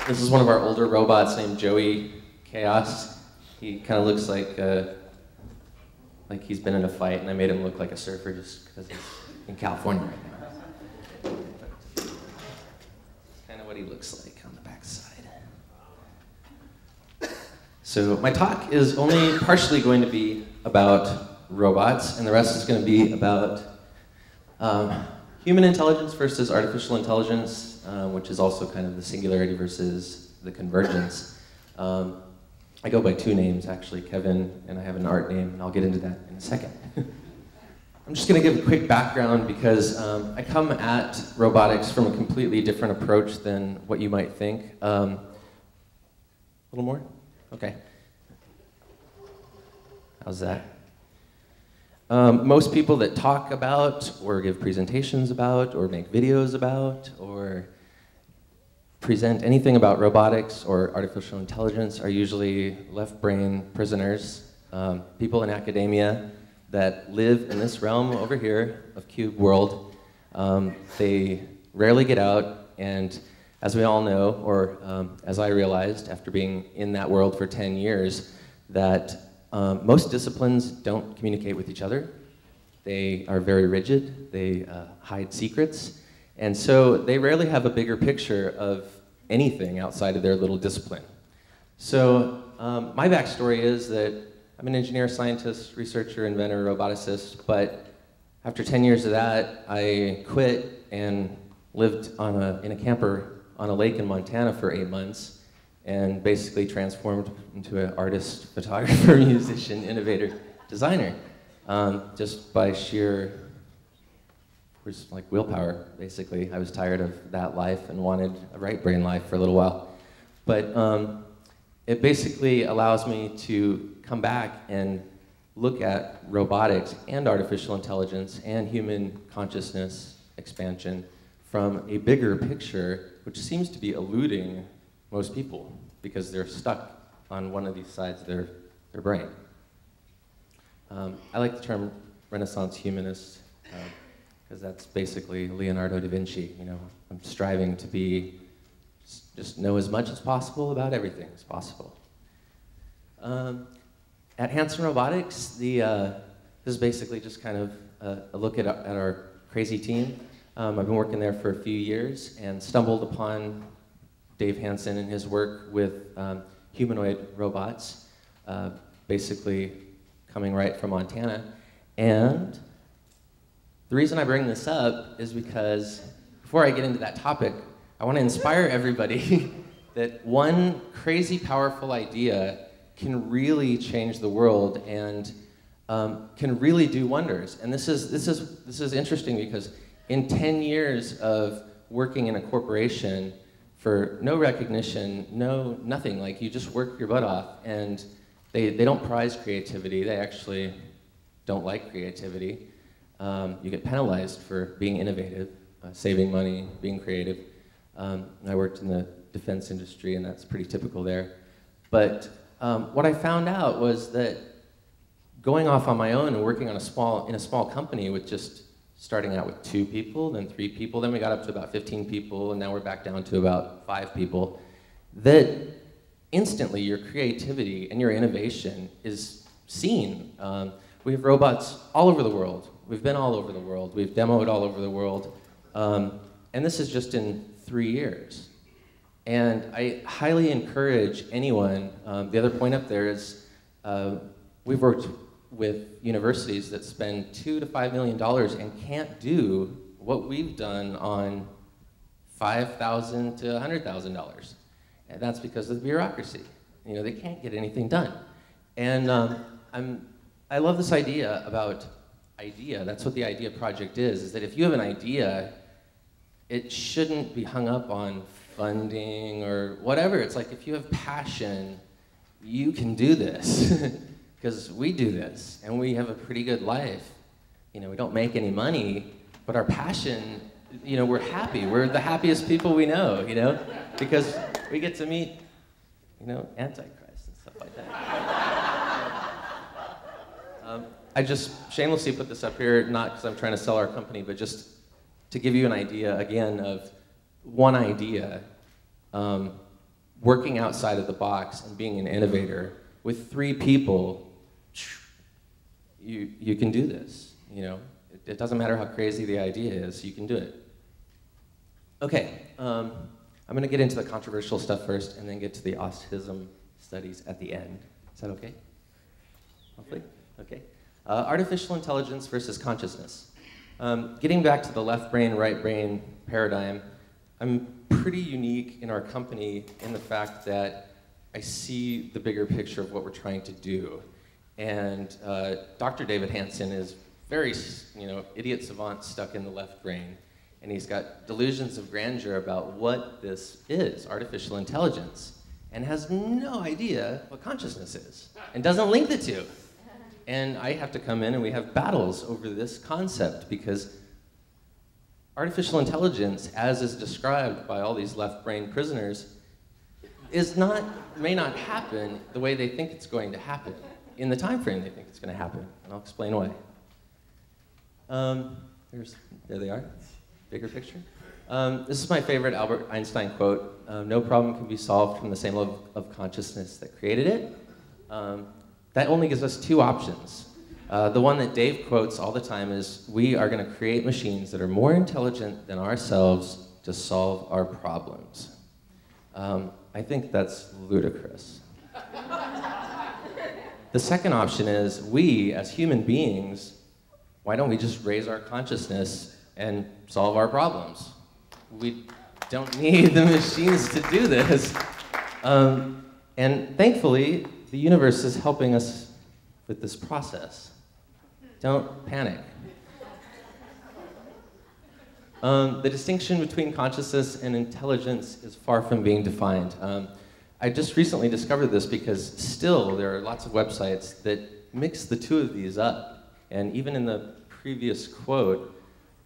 This is one of our older robots named Joey Chaos. He kind of looks like he's been in a fight, and I made him look like a surfer just because he's in California right now. Kind of what he looks like on the backside. So my talk is only partially going to be about robots, and the rest is going to be about human intelligence versus artificial intelligence, which is also kind of the singularity versus the convergence. I go by two names, actually, Kevin, and I have an art name, and I'll get into that in a second. I'm just going to give a quick background because I come at robotics from a completely different approach than what you might think. A little more? Okay. How's that? Most people that talk about, or give presentations about, or make videos about, or present anything about robotics or artificial intelligence are usually left-brain prisoners, people in academia that live in this realm over here of cube world. They rarely get out, and as we all know, or as I realized after being in that world for 10 years, that most disciplines don't communicate with each other. They are very rigid, they hide secrets, and so they rarely have a bigger picture of anything outside of their little discipline. So my backstory is that I'm an engineer, scientist, researcher, inventor, roboticist, but after 10 years of that, I quit and lived in a camper on a lake in Montana for 8 months and basically transformed into an artist, photographer, musician, innovator, designer, just by sheer like willpower, basically. I was tired of that life and wanted a right brain life for a little while. But it basically allows me to come back and look at robotics and artificial intelligence and human consciousness expansion from a bigger picture, which seems to be eluding most people because they're stuck on one of these sides of their brain. I like the term Renaissance humanist, because that's basically Leonardo da Vinci. You know, I'm striving to be, just know as much as possible about everything as possible. At Hanson Robotics, this is basically just kind of a look at our crazy team. I've been working there for a few years and stumbled upon Dave Hanson and his work with humanoid robots, basically coming right from Montana. And the reason I bring this up is because before I get into that topic, I want to inspire everybody that one crazy powerful idea can really change the world and can really do wonders. And this is interesting because in 10 years of working in a corporation for no recognition, nothing, like you just work your butt off, and they don't prize creativity. They actually don't like creativity. You get penalized for being innovative, saving money, being creative. I worked in the defense industry, and that's pretty typical there. But what I found out was that going off on my own and working in a small company with just starting out with 2 people, then 3 people, then we got up to about 15 people, and now we're back down to about 5 people, that instantly your creativity and your innovation is seen. We have robots all over the world. We've been all over the world. We've demoed all over the world. And this is just in 3 years. And I highly encourage anyone, the other point up there is we've worked with universities that spend $2 to $5 million and can't do what we've done on $5,000 to $100,000. And that's because of the bureaucracy. You know, they can't get anything done. And I love this idea about idea. That's what the idea project is that if you have an idea, it shouldn't be hung up on funding or whatever. It's like if you have passion, you can do this. Because we do this, and we have a pretty good life. You know, we don't make any money, but our passion, you know, we're happy. We're the happiest people we know, you know, because we get to meet, you know, Antichrist and stuff like that. I just shamelessly put this up here, not because I'm trying to sell our company, but just to give you an idea, again, of one idea working outside of the box and being an innovator, with 3 people, you can do this. You know, it doesn't matter how crazy the idea is, you can do it. Okay, I'm going to get into the controversial stuff first and then get to the autism studies at the end. Is that okay? Hopefully? Okay. Artificial intelligence versus consciousness. Getting back to the left brain, right brain paradigm, I'm pretty unique in our company in the fact that I see the bigger picture of what we're trying to do. And Dr. David Hanson is very, idiot savant stuck in the left brain. And he's got delusions of grandeur about what this is, artificial intelligence, and has no idea what consciousness is, and doesn't link the two. And I have to come in and we have battles over this concept because artificial intelligence, as is described by all these left brain prisoners, may not happen the way they think it's going to happen, in the time frame they think it's going to happen, and I'll explain why. There they are, bigger picture. This is my favorite Albert Einstein quote, no problem can be solved from the same level of consciousness that created it. That only gives us 2 options. The one that Dave quotes all the time is, we are going to create machines that are more intelligent than ourselves to solve our problems. I think that's ludicrous. The second option is, we, as human beings, why don't we just raise our consciousness and solve our problems? We don't need the machines to do this. And thankfully, the universe is helping us with this process. Don't panic. The distinction between consciousness and intelligence is far from being defined. I just recently discovered this because still there are lots of websites that mix the 2 of these up. And even in the previous quote,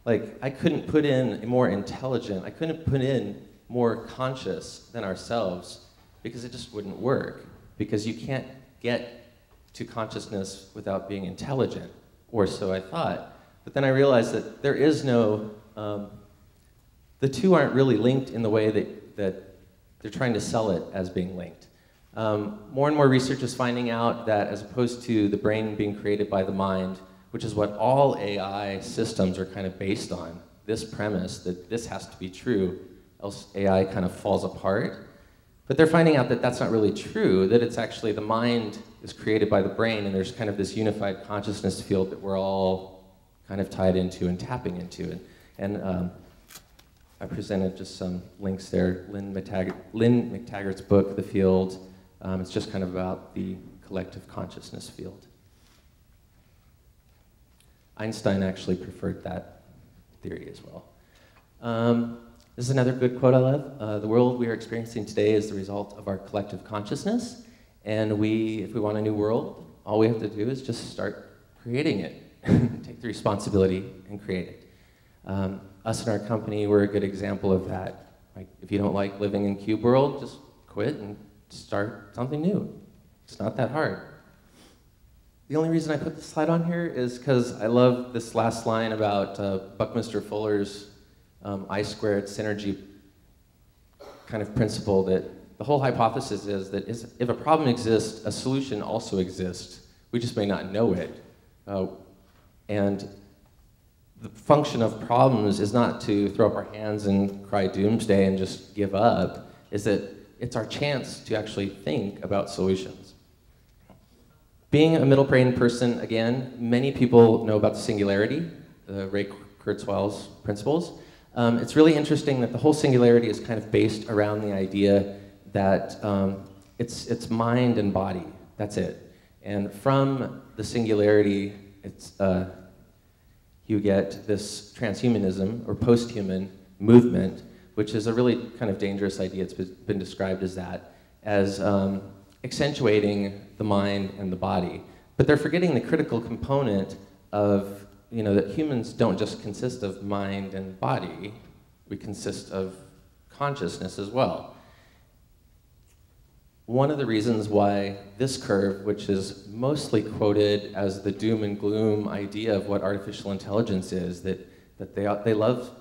like, I couldn't put in more intelligent, I couldn't put in more conscious than ourselves because it just wouldn't work. Because you can't get to consciousness without being intelligent, or so I thought. But then I realized that there is no, the 2 aren't really linked in the way that they're trying to sell it as being linked. More and more research is finding out that as opposed to the brain being created by the mind, which is what all AI systems are kind of based on, this premise that this has to be true, else AI kind of falls apart. But they're finding out that that's not really true, that it's actually the mind is created by the brain, and there's kind of this unified consciousness field that we're all kind of tied into and tapping into. And I presented just some links there. Lynn McTaggart's book, The Field, it's just kind of about the collective consciousness field. Einstein actually preferred that theory as well. This is another good quote I love. The world we are experiencing today is the result of our collective consciousness, and if we want a new world, all we have to do is just start creating it. Take the responsibility and create it. Us and our company, we're a good example of that. Like, if you don't like living in Cube World, just quit and start something new. It's not that hard. The only reason I put this slide on here is because I love this last line about Buckminster Fuller's I-squared synergy kind of principle, that the whole hypothesis is that if a problem exists, a solution also exists. We just may not know it. And the function of problems is not to throw up our hands and cry doomsday and just give up, is that it's our chance to actually think about solutions. Being a middle brain person, again, many people know about the singularity, Ray Kurzweil's principles. It's really interesting that the whole singularity is kind of based around the idea that it's mind and body, that's it. And from the singularity, you get this transhumanism or post-human movement, which is a really kind of dangerous idea. It's been described as that, as accentuating the mind and the body. But they're forgetting the critical component of, that humans don't just consist of mind and body, we consist of consciousness as well. One of the reasons why this curve, which is mostly quoted as the doom and gloom idea of what artificial intelligence is, that they love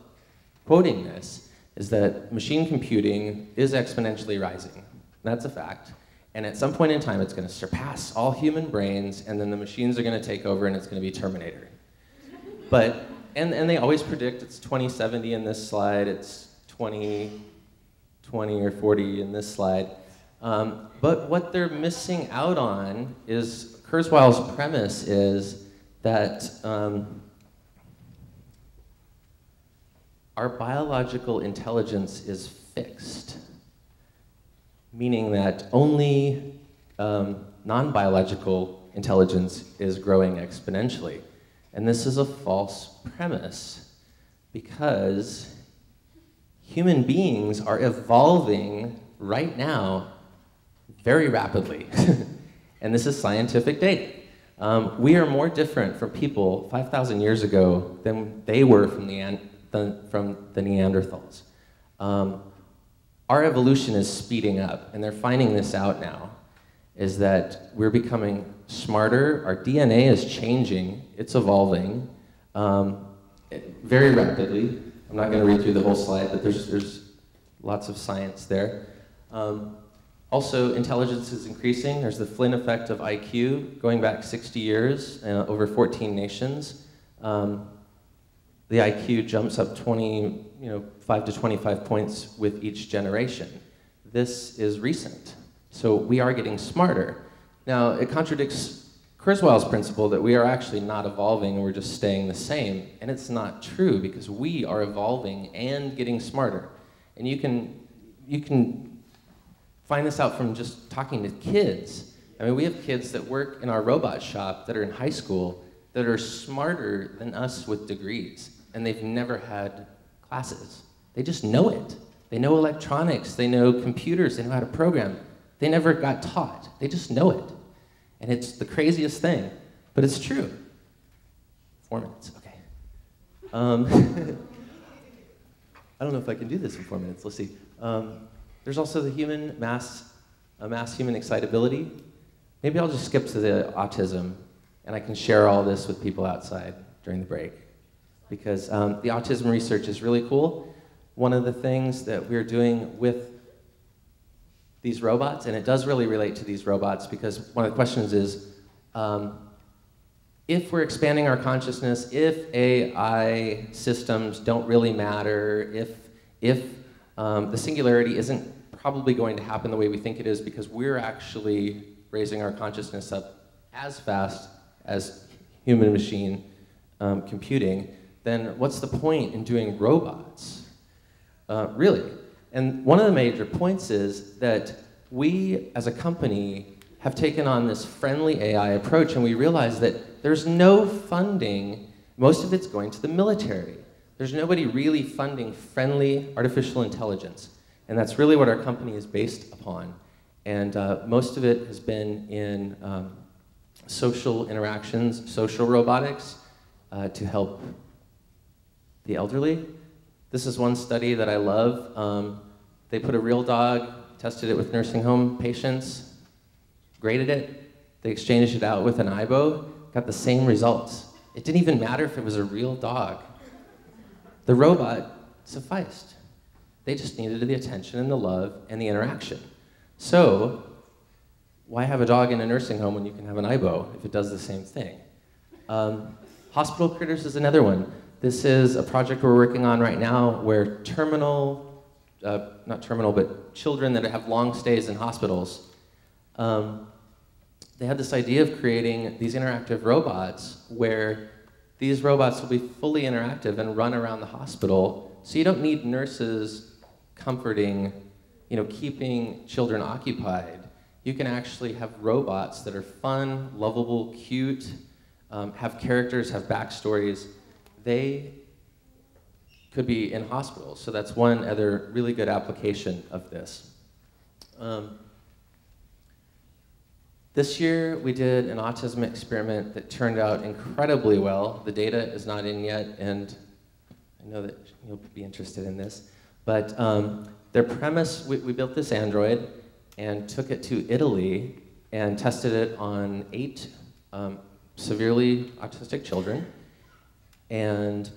quoting this, is that machine computing is exponentially rising. That's a fact. And at some point in time, it's going to surpass all human brains, and then the machines are going to take over, and it's going to be Terminator. But, and they always predict it's 2070 in this slide, it's 2020 or 40 in this slide. But what they're missing out on is, Kurzweil's premise is that our biological intelligence is fixed, meaning that only non-biological intelligence is growing exponentially. And this is a false premise, because human beings are evolving right now very rapidly. And this is scientific data. We are more different from people 5,000 years ago than they were from the Neanderthals. Our evolution is speeding up, and they're finding this out now, is that we're becoming smarter, our DNA is changing, it's evolving very rapidly. I'm not going to read through the whole slide, but there's lots of science there. Also, intelligence is increasing. There's the Flynn effect of IQ, going back 60 years, over 14 nations. The IQ jumps up 5 to 25 points with each generation. This is recent. So we are getting smarter. Now, it contradicts Kurzweil's principle that we are actually not evolving and we're just staying the same. And it's not true, because we are evolving and getting smarter. And you can find this out from just talking to kids. I mean, we have kids that work in our robot shop that are in high school that are smarter than us with degrees, and they've never had classes. They just know it. They know electronics, they know computers, they know how to program. They never got taught. They just know it. And it's the craziest thing, but it's true. 4 minutes, okay. I don't know if I can do this in 4 minutes, let's see. There's also the mass human excitability. Maybe I'll just skip to the autism, and I can share all this with people outside during the break. Because the autism research is really cool. One of the things that we're doing with these robots, and it does really relate to these robots, because one of the questions is, if we're expanding our consciousness, if AI systems don't really matter, if the singularity isn't probably going to happen the way we think it is, because we're actually raising our consciousness up as fast as human-machine computing, then what's the point in doing robots? Really. And one of the major points is that we, as a company, have taken on this friendly AI approach, and we realize that there's no funding. Most of it's going to the military. There's nobody really funding friendly artificial intelligence. And that's really what our company is based upon. And most of it has been in social interactions, social robotics, to help the elderly. This is one study that I love. They put a real dog, tested it with nursing home patients, graded it. They exchanged it out with an AIBO, got the same results. It didn't even matter if it was a real dog. The robot sufficed. They just needed the attention and the love and the interaction. So, why have a dog in a nursing home when you can have an AIBO if it does the same thing? Hospital critters is another one. This is a project we're working on right now where not terminal, but children that have long stays in hospitals, they had this idea of creating these interactive robots where these robots will be fully interactive and run around the hospital, so you don't need nurses comforting, keeping children occupied. You can actually have robots that are fun, lovable, cute, have characters, have backstories. They could be in hospitals, so that's one other really good application of this. This year, we did an autism experiment that turned out incredibly well. The data is not in yet, and I know that you'll be interested in this. But their premise, we built this android and took it to Italy and tested it on 8 severely autistic children. And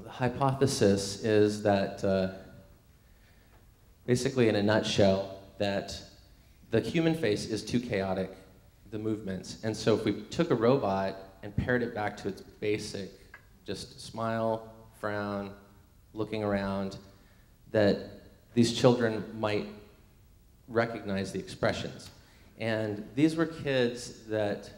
the hypothesis is that, basically in a nutshell, that the human face is too chaotic, the movements. And so if we took a robot and paired it back to its basic, just smile, frown, looking around, that these children might recognize the expressions. And these were kids that,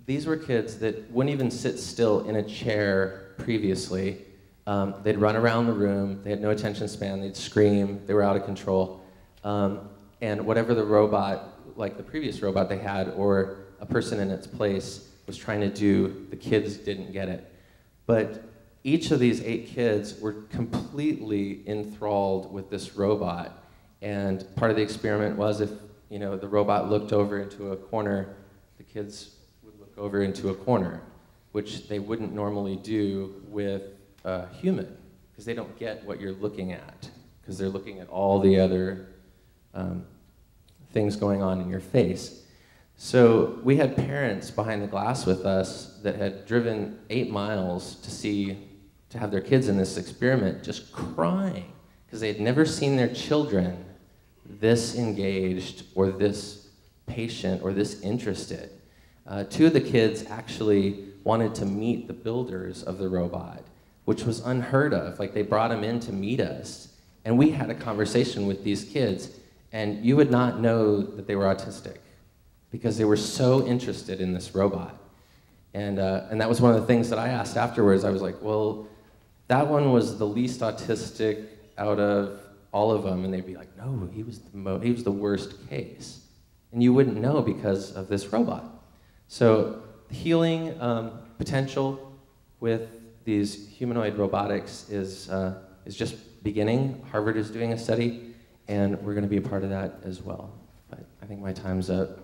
these were kids that wouldn't even sit still in a chair previously. They'd run around the room, they had no attention span, they'd scream, they were out of control. And whatever the robot, like the previous robot they had, or a person in its place was trying to do, the kids didn't get it. But each of these 8 kids were completely enthralled with this robot. And part of the experiment was if, you know, the robot looked over into a corner, the kids would look over into a corner, which they wouldn't normally do with a human, because they don't get what you're looking at, because they're looking at all the other things going on in your face. So we had parents behind the glass with us that had driven 8 miles to have their kids in this experiment, just crying, because they had never seen their children this engaged or this patient or this interested. 2 of the kids actually wanted to meet the builders of the robot, which was unheard of. Like, they brought them in to meet us, and we had a conversation with these kids, and you would not know that they were autistic because they were so interested in this robot. And that was one of the things that I asked afterwards. I was like, well, that one was the least autistic out of all of them, and they'd be like, no, he was the worst case. And you wouldn't know because of this robot. So healing potential with these humanoid robotics is just beginning. Harvard is doing a study, and we're going to be a part of that as well. But I think my time's up.